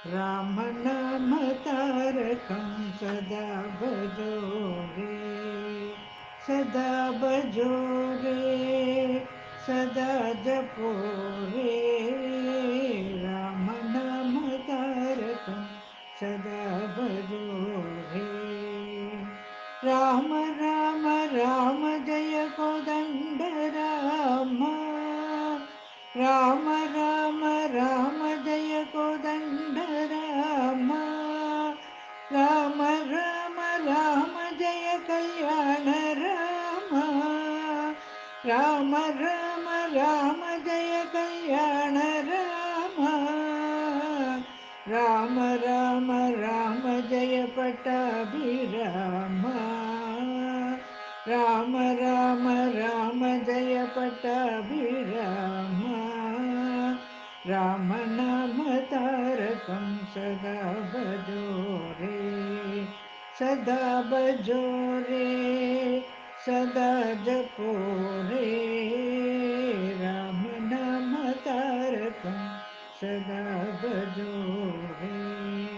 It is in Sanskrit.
राम नाम तारकं सदा भजो रे, सदा भजो रे, सदा जपो रे। राम नाम तारकं सदा भजो रे। राम राम राम जय कोदंड राम, राम राम राम जय कोदंड राम, राम राम राम जय कल्याण राम, राम राम राम जय कल्याण राम, राम राम राम जय पट्टाभिराम, राम राम राम जय पट्टाभिराम। राम नाम तारकं सदा भजो रे, सदा भजो रे, सदा जपो रे। राम नाम तारकं सदा भजो रे।